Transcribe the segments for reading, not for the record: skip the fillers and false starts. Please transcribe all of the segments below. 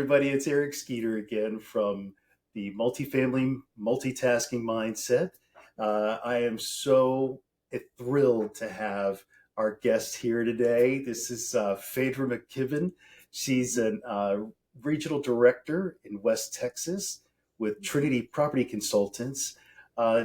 everybody. It's Eric Skeeter again from the Multifamily Multitasking Mindset. I am so thrilled to have our guest here today. This is Phaedra McKibben. She's an regional director in West Texas with Trinity Property Consultants. Uh,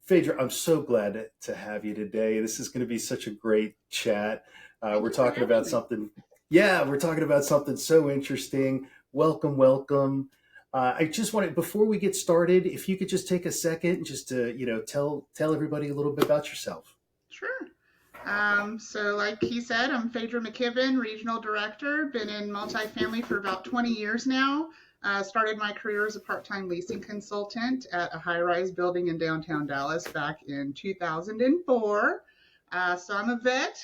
Phaedra, I'm so glad to have you today. This is going to be such a great chat. Thank We're you for talking about having me. something Yeah, we're talking about something so interesting. Welcome, welcome. I just wanted, before we get started, if you could just take a second just to, tell everybody a little bit about yourself. Sure. So like he said, I'm Phaedra McKibben, Regional Director. Been in multifamily for about 20 years now. Started my career as a part-time leasing consultant at a high-rise building in downtown Dallas back in 2004. So I'm a vet.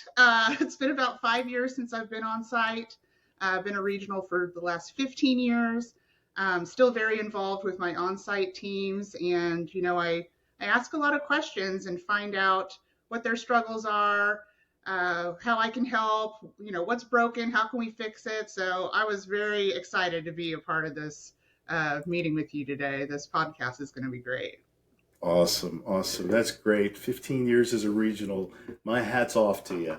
It's been about 5 years since I've been on site. I've been a regional for the last 15 years. Still very involved with my on-site teams, and I ask a lot of questions and find out what their struggles are, how I can help, what's broken, how can we fix it. So I was very excited to be a part of this meeting with you today. This podcast is going to be great. Awesome, awesome. That's great. 15 years as a regional. My hat's off to you.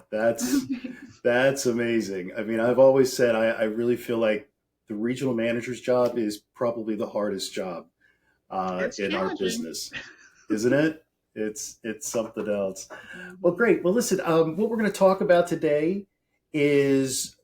That's amazing. I mean, I've always said I really feel like the regional manager's job is probably the hardest job It's in our challenging. business, isn't it? It's something else. Well, Mhm. great. Well, listen, what we're going to talk about today is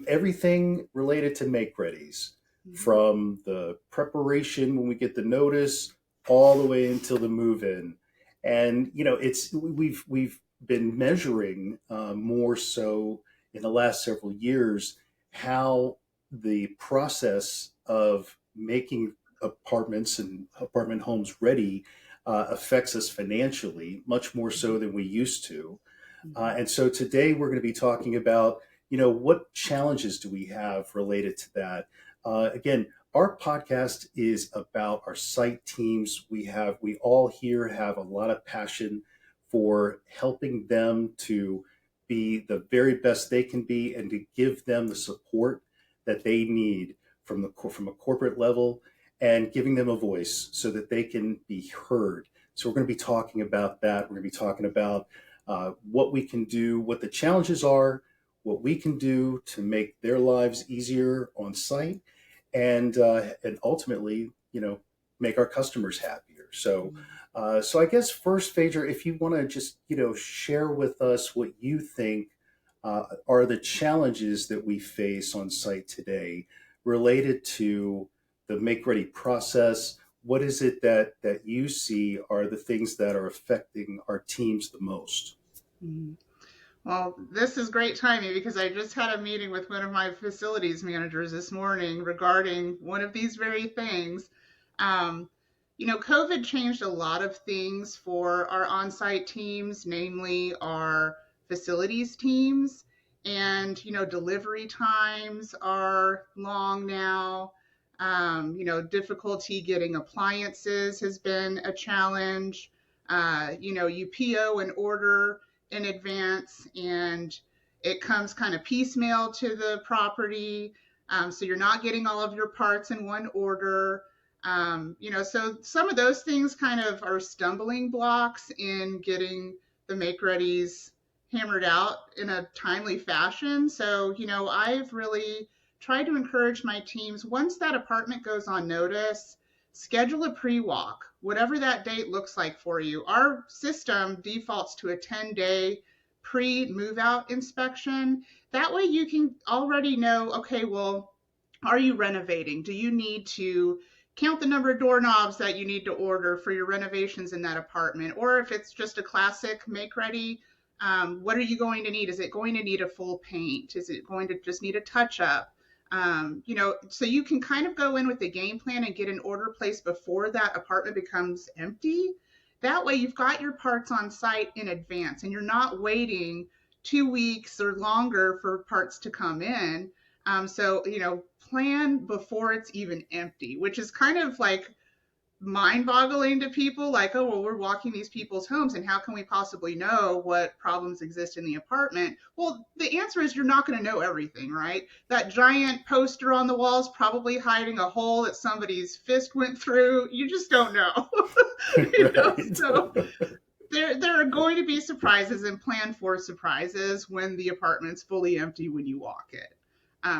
everything related to make readies, Mhm. from the preparation when we get the notice all the way until the move in. And it's we've been measuring more so in the last several years how the process of making apartments and apartment homes ready affects us financially much more so than we used to. Mhm. And so today we're going to be talking about, what challenges do we have related to that? Again, our podcast is about our site teams. We all here have a lot of passion for helping them to be the very best they can be and to give them the support that they need from a corporate level, and giving them a voice so that they can be heard. So we're going to be talking about that. We're going to be talking about what we can do, what the challenges are, what we can do to make their lives easier on site, and ultimately, make our customers happier. So I guess first, Phaedra, if you want to just share with us what you think are the challenges that we face on site today related to the make ready process. What is it that you see are the things that are affecting our teams the most? Mhm. Well, this is great timing because I just had a meeting with one of my facilities managers this morning regarding one of these very things. Um, COVID changed a lot of things for our on site teams, namely our facilities teams. And, delivery times are long now. Difficulty getting appliances has been a challenge. You PO an order in advance and it comes kind of piecemeal to the property. So you're not getting all of your parts in one order. So some of those things kind of are stumbling blocks in getting the make readies hammered out in a timely fashion. So, I've really tried to encourage my teams once that apartment goes on notice, schedule a pre walk, whatever that date looks like for you. Our system defaults to a 10-day pre move out inspection. That way you can already know, okay, well, are you renovating? Do you need to count the number of doorknobs that you need to order for your renovations in that apartment? Or if it's just a classic make ready, what are you going to need? Is it going to need a full paint? Is it going to just need a touch up? So you can kind of go in with a game plan and get an order placed before that apartment becomes empty. That way you've got your parts on site in advance and you're not waiting 2 weeks or longer for parts to come in. So, plan before it's even empty, which is kind of like mind-boggling to people, like, oh, well, we're walking these people's homes and how can we possibly know what problems exist in the apartment? Well, the answer is you're not going to know everything, right? That giant poster on the wall is probably hiding a hole that somebody's fist went through. You just don't know. Right. So there are going to be surprises and plan for surprises when the apartment's fully empty when you walk it.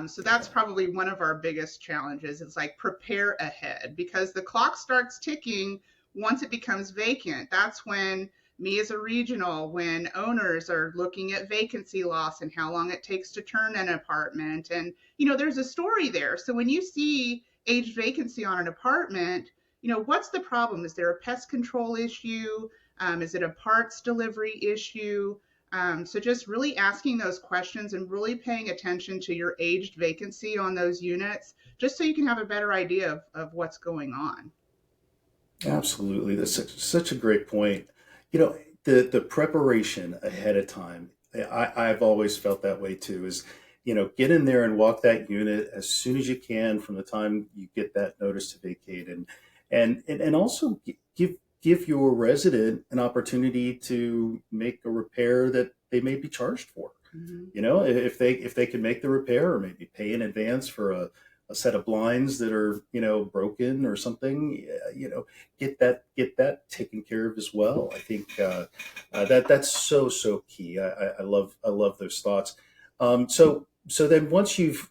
So that's probably one of our biggest challenges. It's like prepare ahead, because the clock starts ticking once it becomes vacant. That's when me as a regional, when owners are looking at vacancy loss and how long it takes to turn an apartment. And, there's a story there. So when you see aged vacancy on an apartment, what's the problem? Is there a pest control issue? Is it a parts delivery issue? So just really asking those questions and really paying attention to your aged vacancy on those units, just so you can have a better idea of what's going on. Absolutely. That's such a great point. The preparation ahead of time, I've always felt that way too, is, get in there and walk that unit as soon as you can from the time you get that notice to vacate, and also give your resident an opportunity to make a repair that they may be charged for. Mm-hmm. If they can make the repair, or maybe pay in advance for a set of blinds that are, broken or something, get that taken care of as well. I think that's so key. I love those thoughts. So then once you've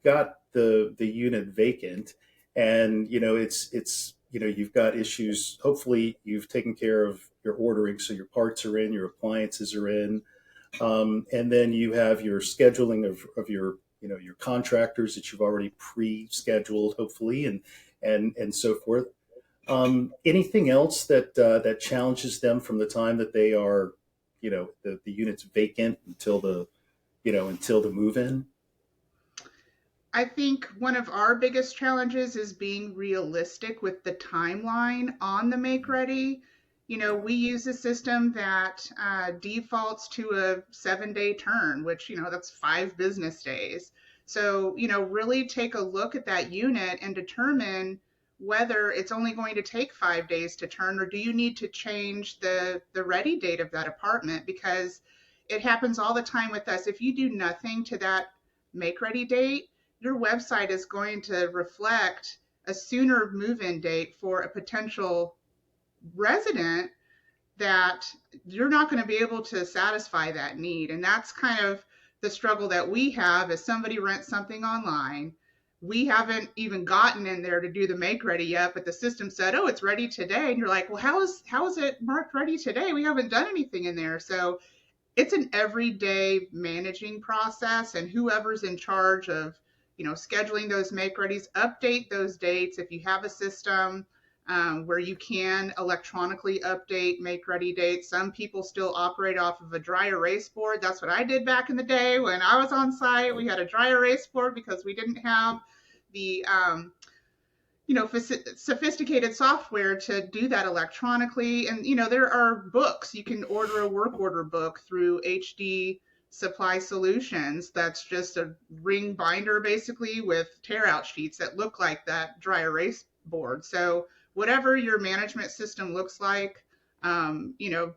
got the unit vacant, and you've got issues, hopefully you've taken care of your ordering, so your parts are in, your appliances are in, and then you have your scheduling of your contractors that you've already pre-scheduled, hopefully, and so forth. Anything else that challenges them from the time that they are, the unit's vacant until the move in? I think one of our biggest challenges is being realistic with the timeline on the make ready. We use a system that defaults to a 7-day turn, which, that's 5 business days. So, really take a look at that unit and determine whether it's only going to take 5 days to turn, or do you need to change the ready date of that apartment? Because it happens all the time with us. If you do nothing to that make ready date, your website is going to reflect a sooner move-in date for a potential resident that you're not going to be able to satisfy that need. And that's kind of the struggle that we have. As somebody rents something online, we haven't even gotten in there to do the make ready yet, but the system said, oh, it's ready today. And you're like, well, how is it marked ready today? We haven't done anything in there. So it's an everyday managing process, and whoever's in charge of scheduling those make readies, update those dates. If you have a system where you can electronically update make ready dates, some people still operate off of a dry erase board. That's what I did back in the day when I was on site. We had a dry erase board because we didn't have the sophisticated software to do that electronically. And, there are books. You can order a work order book through HD Supply Solutions. That's just a ring binder, basically, with tear out sheets that look like that dry erase board. So whatever your management system looks like,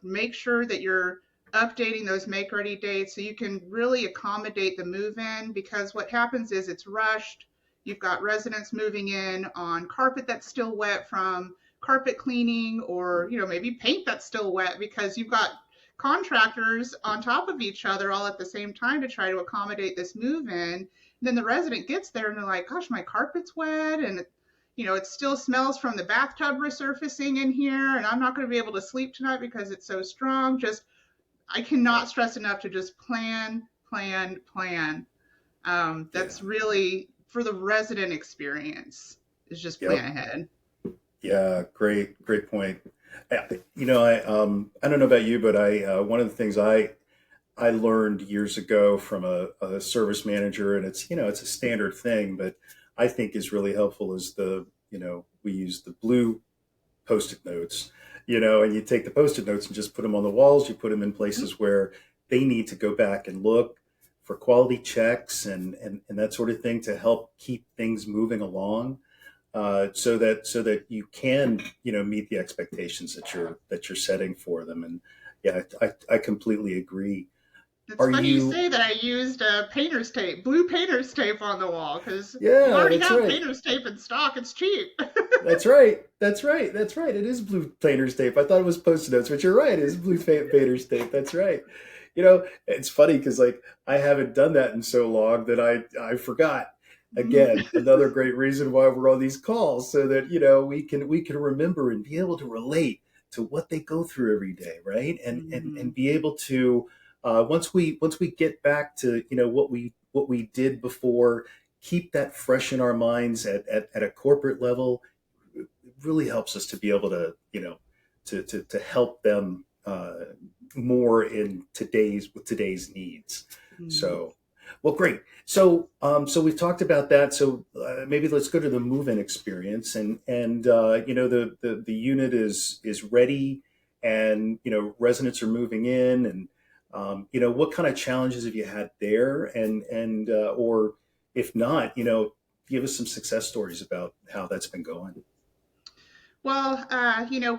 make sure that you're updating those make ready dates so you can really accommodate the move in, because what happens is it's rushed. You've got residents moving in on carpet that's still wet from carpet cleaning, or, maybe paint that's still wet, because you've got contractors on top of each other all at the same time to try to accommodate this move in. And then the resident gets there and they're like, gosh, my carpet's wet, and it still smells from the bathtub resurfacing in here, and I'm not going to be able to sleep tonight because it's so strong. I cannot stress enough to just plan. That's Yeah. really for the resident experience, is just plan Yep. ahead. Yeah, great point. I don't know about you, but I one of the things I learned years ago from a service manager, and it's a standard thing, but I think is really helpful, is we use the blue post-it notes, and you take the post-it notes and just put them on the walls. You put them in Mhm. places where they need to go back and look for quality checks and that sort of thing to help keep things moving along. so that you can, meet the expectations that you're setting for them. And yeah, I completely agree. It's Are funny you you? say that. I used painter's tape, blue painter's tape on the wall because we Yeah, already that's have right. painter's tape in stock. It's cheap. That's right. That's right. That's right. It is blue painter's tape. I thought it was post-it notes, but you're right. It is blue painter's tape. That's right. It's funny because like I haven't done that in so long that I forgot. Again, another great reason why we're on these calls, so that we can remember and be able to relate to what they go through every day, right? And Mhm. be able to, once we get back to what we did before, keep that fresh in our minds at a corporate level. It really helps us to be able to, to help them more in today's needs. Mhm. So, well, great. So we've talked about that. So maybe let's go to the move-in experience, and the unit is ready, and residents are moving in, and what kind of challenges have you had there, and or if not, give us some success stories about how that's been going. Well,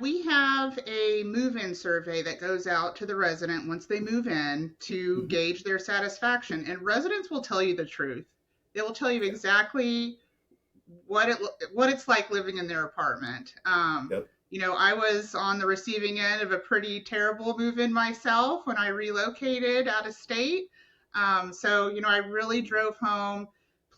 we have a move-in survey that goes out to the resident once they move in to Hmm. gauge their satisfaction, and residents will tell you the truth. They will tell you Yeah. exactly what it's like living in their apartment. Yep. I was on the receiving end of a pretty terrible move-in myself when I relocated out of state. So, I really drove home.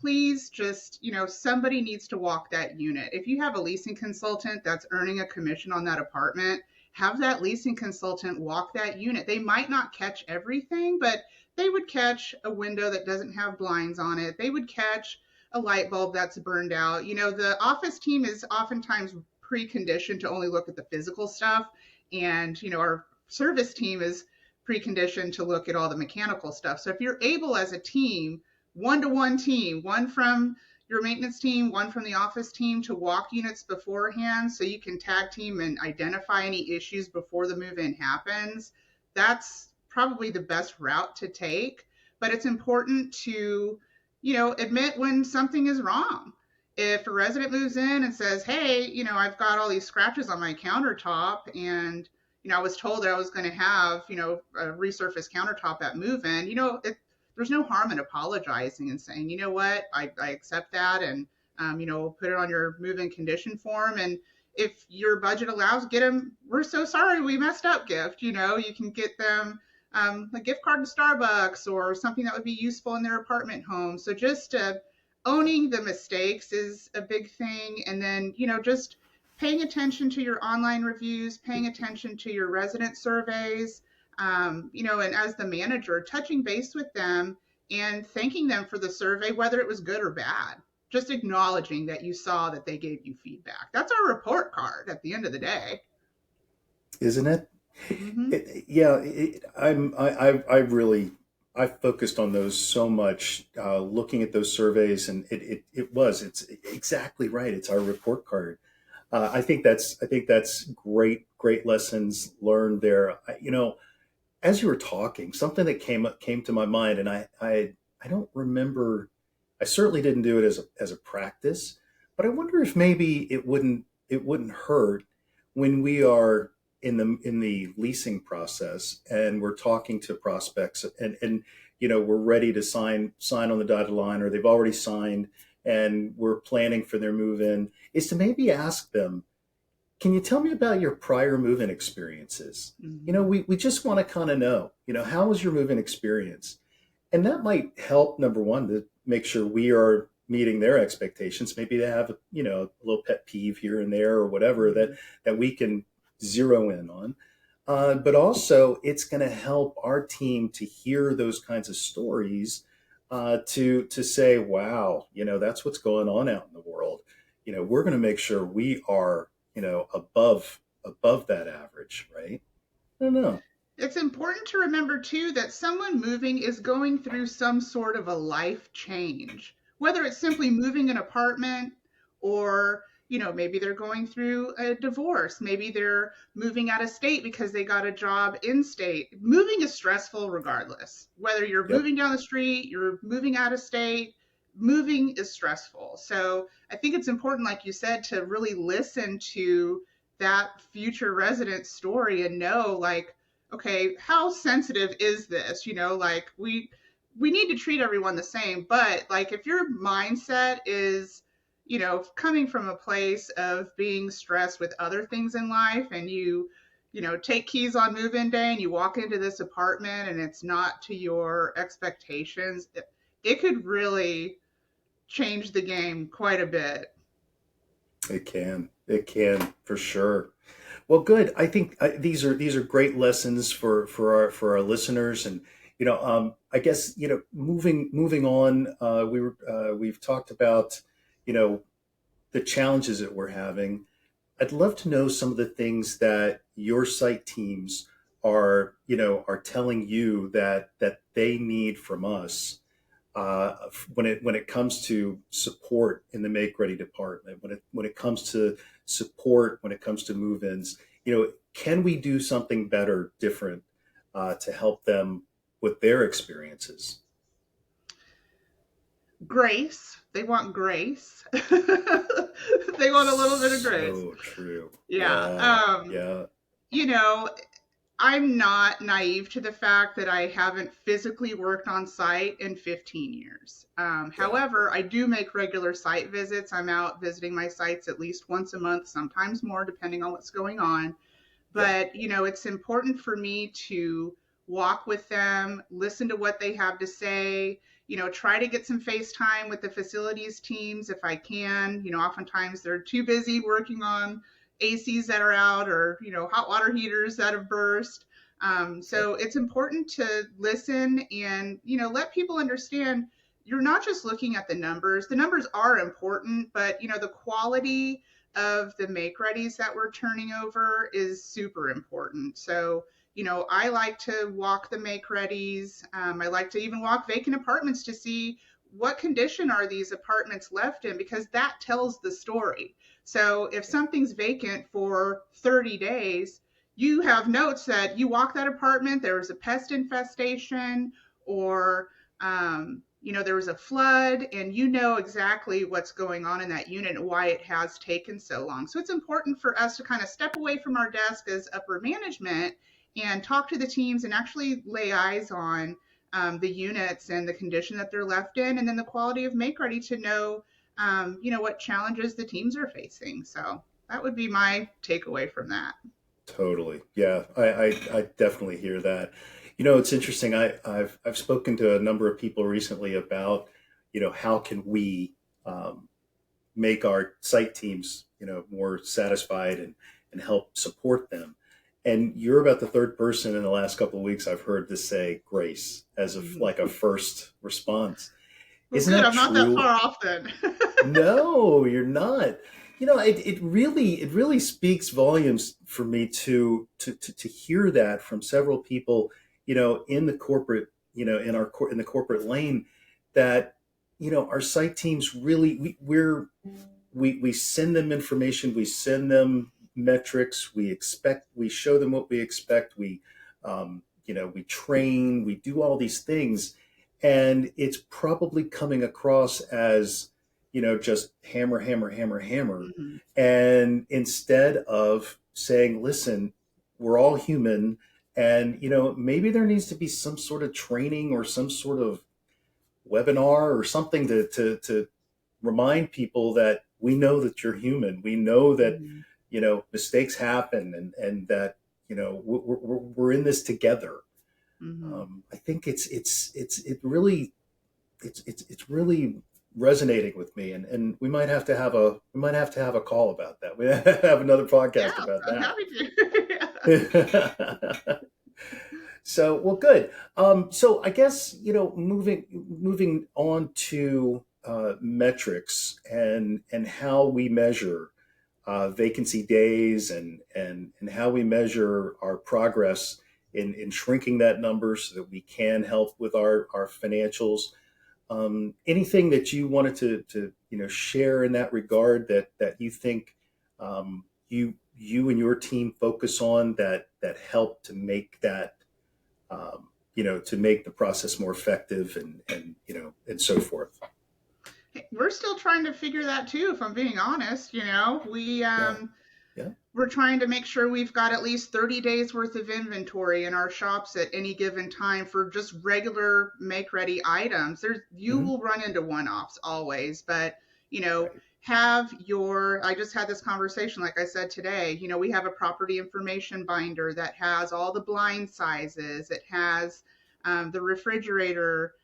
Please just, somebody needs to walk that unit. If you have a leasing consultant that's earning a commission on that apartment, have that leasing consultant walk that unit. They might not catch everything, but they would catch a window that doesn't have blinds on it. They would catch a light bulb that's burned out. The office team is oftentimes preconditioned to only look at the physical stuff, and our service team is preconditioned to look at all the mechanical stuff. So if you're able as a team, one-to-one team, one from your maintenance team, one from the office team, to walk units beforehand so you can tag team and identify any issues before the move in happens, that's probably the best route to take. But it's important to admit when something is wrong. If a resident moves in and says, hey, I've got all these scratches on my countertop, and, I was told that I was going to have, a resurfaced countertop at move in, there's no harm in apologizing and saying, you know what, I accept that. And, put it on your move in condition form. And if your budget allows, get them, we're so sorry we messed up gift. You can get them a gift card to Starbucks or something that would be useful in their apartment home. So just owning the mistakes is a big thing. And then, just paying attention to your online reviews, paying attention to your resident surveys, and as the manager, touching base with them and thanking them for the survey, whether it was good or bad. Just acknowledging that you saw that they gave you feedback. That's our report card at the end of the day. Isn't it? Mm-hmm. Yeah, I really I focused on those so much, looking at those surveys, and it's exactly right. It's our report card. I think that's great lessons learned there. As you were talking, something that came to my mind, and I don't remember. I certainly didn't do it as a practice, but I wonder if maybe it wouldn't hurt when we are in the leasing process and we're talking to prospects, and we're ready to sign on the dotted line, or they've already signed and we're planning for their move in, is to maybe ask them, can you tell me about your prior move-in experiences? Mm-hmm. We just want to kind of know, how was your move-in experience? And that might help, number one, to make sure we are meeting their expectations. Maybe they have, a little pet peeve here and there or whatever Mm-hmm. that we can zero in on. But also, it's going to help our team to hear those kinds of stories, to say, wow, that's what's going on out in the world. We're going to make sure we are, above that average, right? I don't know. It's important to remember too that someone moving is going through some sort of a life change, whether it's simply moving an apartment, or, maybe they're going through a divorce. Maybe they're moving out of state because they got a job in state. Moving is stressful regardless, whether you're Yep. moving down the street, you're moving out of state. moving is stressful. So I think it's important, like you said, to really listen to that future resident's story and know, like, okay, how sensitive is this? Like we need to treat everyone the same, but like if your mindset is, coming from a place of being stressed with other things in life, and take keys on move-in day and you walk into this apartment and it's not to your expectations, it could really change the game quite a bit. It can for sure. Well, good. I think these are great lessons for our listeners, and I guess moving on. We've talked about you know the challenges that we're having. I'd love to know some of the things that your site teams are telling you that they need from us when it comes to support in the make ready department, when it comes to support, when it comes to move-ins. Can we do something better, different, to help them with their experiences? Grace. They want grace. They want a little bit of grace. So true. Yeah. Yeah, yeah, You know, I'm not naive to the fact that I haven't physically worked on site in 15 years. yeah, However, I do make regular site visits. I'm out visiting my sites at least once a month, sometimes more, depending on what's going on. yeah. But, it's important for me to walk with them, listen to what they have to say, try to get some FaceTime with the facilities teams if I can. Oftentimes they're too busy working on ACs that are out, or, hot water heaters that have burst. So it's important to listen and, let people understand you're not just looking at the numbers. The numbers are important, but, the quality of the make readies that we're turning over is super important. So, I like to walk the make readies. I like to even walk vacant apartments to see what condition are these apartments left in, because that tells the story. So if something's vacant for 30 days, you have notes that you walk that apartment, there was a pest infestation, or there was a flood, and you know exactly what's going on in that unit and why it has taken so long. So it's important for us to kind of step away from our desk as upper management and talk to the teams and actually lay eyes on the units and the condition that they're left in, and then the quality of make ready to know, what challenges the teams are facing. So that would be my takeaway from that. Totally. Yeah, I definitely hear that. It's interesting. I've spoken to a number of people recently about, how can we make our site teams, more satisfied and help support them. And you're about the third person in the last couple of weeks I've heard to say grace as of Mhm. like a first response. Well, Isn't good. that I'm not that true? far off then. No, you're not. It really speaks volumes for me to hear that from several people, in the corporate, in the corporate lane, that our site teams really we send them information, we send them metrics, we show them what we expect, we train, we do all these things, and it's probably coming across as just hammer, hammer, hammer, hammer. Mhm. And instead of saying, listen, we're all human, and maybe there needs to be some sort of training or some sort of webinar or something to remind people that we know that you're human. We know that Mhm. mistakes happen, and that we're in this together. Mhm. I think it's really resonating with me, and we might have to have a call about that. We have another Yeah, podcast about I'm happy to. Yeah. that. So, well, good. So I guess moving on to metrics and how we measure vacancy days, and how we measure our progress in shrinking that number so that we can help with our financials. Anything that you wanted to share in that regard, that you think you and your team focus on, that help to make that to make the process more effective, and so forth. We're still trying to figure that too, if I'm being honest. Yeah, yeah. We're trying to make sure we've got at least 30 days worth of inventory in our shops at any given time for just regular make ready items. You Hmm. will run into one-offs always, but you know, Right. I just had this conversation, like I said today, we have a property information binder that has all the blind sizes. It has the refrigerator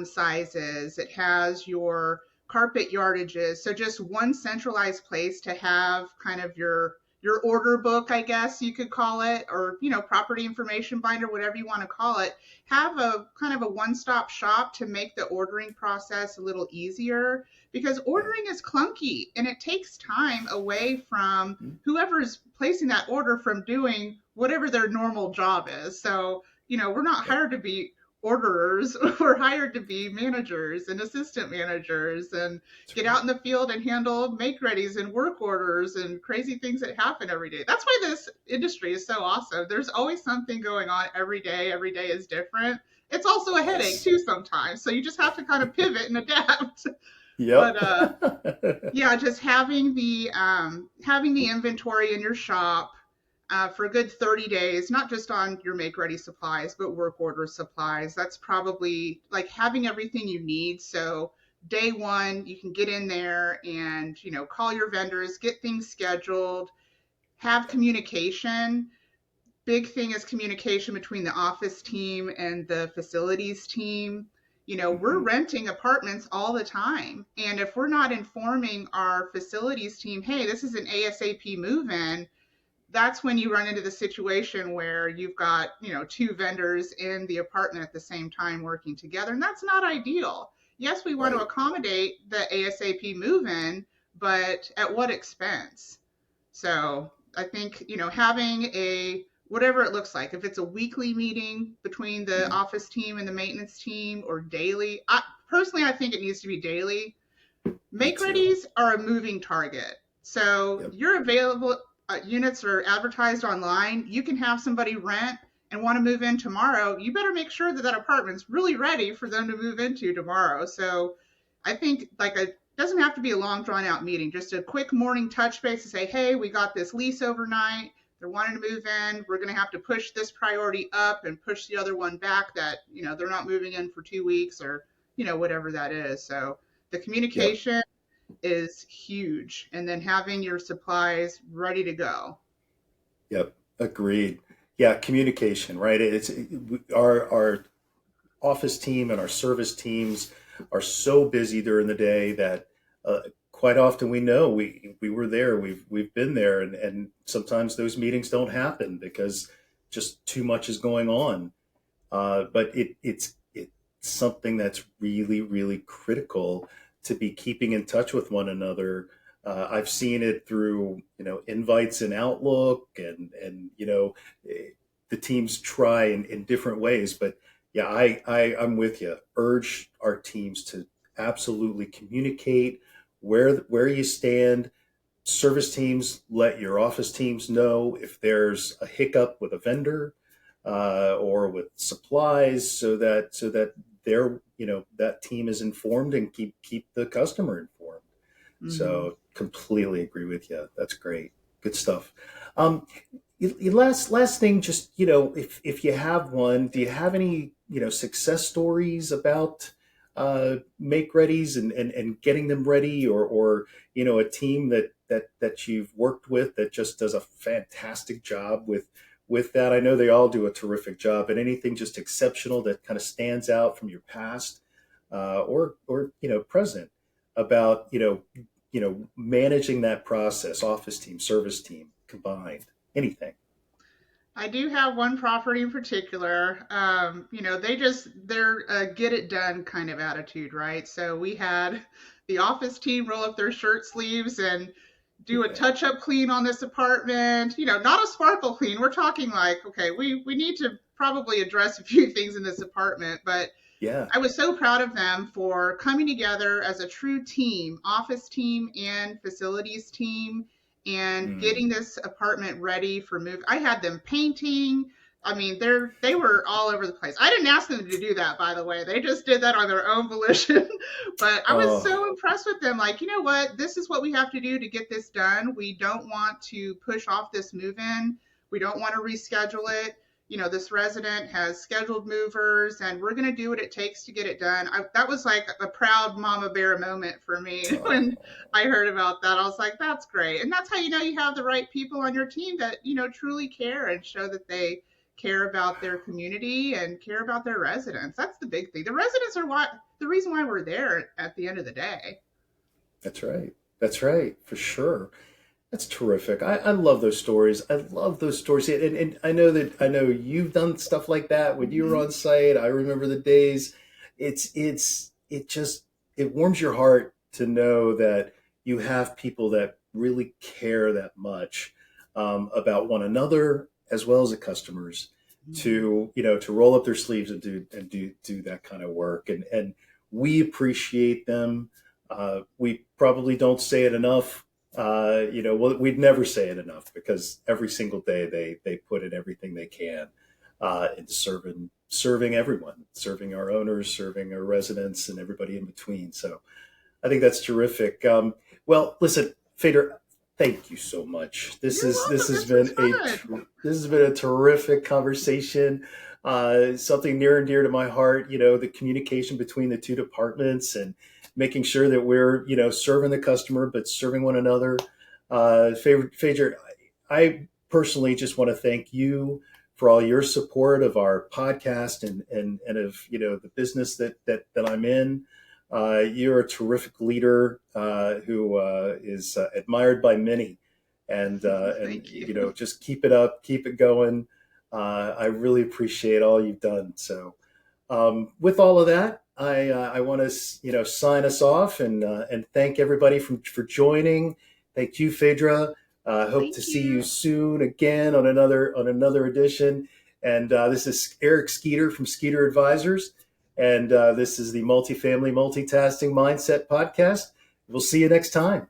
sizes. It has your carpet yardages. So just one centralized place to have kind of your order book, I guess you could call it, or property information binder, whatever you want to call it. Have a kind of a one-stop shop to make the ordering process a little easier, because Yeah. ordering is clunky and it takes time away from Mhm. whoever's placing that order from doing whatever their normal job is. So, we're not Yep. hired to be orderers. We're hired to be managers and assistant managers and That's get right. out in the field and handle make readies and work orders and crazy things that happen every day. That's why this industry is so awesome. There's always something going on every day. Every day is different. It's also a headache Yes. too sometimes. So you just have to kind of pivot and adapt. Yep. But yeah, just having the inventory in your shop for a good 30 days, not just on your make ready supplies, but work order supplies. That's probably like having everything you need. So day one, you can get in there and, call your vendors, get things scheduled, have Yep. communication. Big thing is communication between the office team and the facilities team. We're Hmm. renting apartments all the time. And if we're not informing our facilities team, hey, this is an ASAP move in, that's when you run into the situation where you've got, two vendors in the apartment at the same time working together. And that's not ideal. Yes, we want to Right. accommodate the ASAP move in, but at what expense? So I think, having whatever it looks like, if it's a weekly meeting between the Mhm. office team and the maintenance team or daily, personally, I think it needs to be daily. Me Make too. readies are a moving target. So Yep. your available units are advertised online. You can have somebody rent and want to move in tomorrow. You better make sure that that apartment's really ready for them to move into tomorrow. So I think like a doesn't have to be a long drawn out meeting, just a quick morning touch base to say, hey, we got this lease overnight. They're wanting to move in. We're going to have to push this priority up and push the other one back that, they're not moving in for 2 weeks or, whatever that is. So the Yep. communication is huge. And then having your supplies ready to go. Yep. Agreed. Yeah. Communication, right? Our office team and our service teams are so busy during the day that uh, quite often we know we were there, we've been there, and sometimes those meetings don't happen because just too much is going on. But it's something that's really really critical to be keeping in touch with one another. I've seen it through invites in Outlook, and the teams try in different ways. But yeah, I'm with you. Urge our teams to absolutely communicate where you stand. Service teams, let your office teams know if there's a hiccup with a vendor or with supplies, so that they're that team is informed and keep the customer informed. Mm-hmm. So completely agree with you. That's great. Good stuff. Um, last thing, just if you have one, do you have any success stories about make readies and getting them ready, or a team that you've worked with that just does a fantastic job with that? I know they all do a terrific job, but anything just exceptional that kind of stands out from your past or present about managing that process, office team, service team combined, anything. I do have one property in particular. They're a get it done kind of attitude, right? So we had the office team roll up their shirt sleeves and do a Yeah. touch up clean on this apartment. Not a sparkle clean. We're talking like, okay, we need to probably address a few things in this apartment, but Yeah. I was so proud of them for coming together as a true team, office team and facilities team, and Mm. getting this apartment ready for move. I had them painting. I mean, they were all over the place. I didn't ask them to do that, by the way. They just did that on their own volition. But I was Oh, so impressed with them. Like, you know what? This is what we have to do to get this done. We don't want to push off this move in. We don't want to reschedule it. You know, this resident has scheduled movers, and we're going to do what it takes to get it done. That was like a proud mama bear moment for me when oh, I heard about that. I was like, that's great. And that's how you know you have the right people on your team that, you know, truly care and show that they care about their community and care about their residents. That's the big thing. The residents are what the reason why we're there at the end of the day. that's right. That's right, for sure. That's terrific. I love those stories. I love those stories. And I know you've done stuff like that when you were Mm-hmm. on site. I remember the days. It just, it warms your heart to know that you have people that really care that much about one another as well as the customers Mm-hmm. to, to roll up their sleeves and do that kind of work. And we appreciate them. We probably don't say it enough. Well, we'd never say it enough because every single day they put in everything they can into serving everyone, serving our owners, serving our residents, and everybody in between. So I think that's terrific. Well, listen, Fader, thank you so much. You're welcome. This was fun. This has been a terrific conversation. Something near and dear to my heart. The communication between the two departments and making sure that we're serving the customer but serving one another. Phaedra, I personally just want to thank you for all your support of our podcast and of the business that I'm in. You're a terrific leader who is admired by many, and Thank you. just keep it up, keep it going. I really appreciate all you've done. So, with all of that, I want to sign us off and thank everybody for joining. Thank you, Phaedra. Hope to Thank see you you. soon again on another edition. And this is Eric Skeeter from Skeeter Advisors. And this is the Multifamily Multitasking Mindset Podcast. We'll see you next time.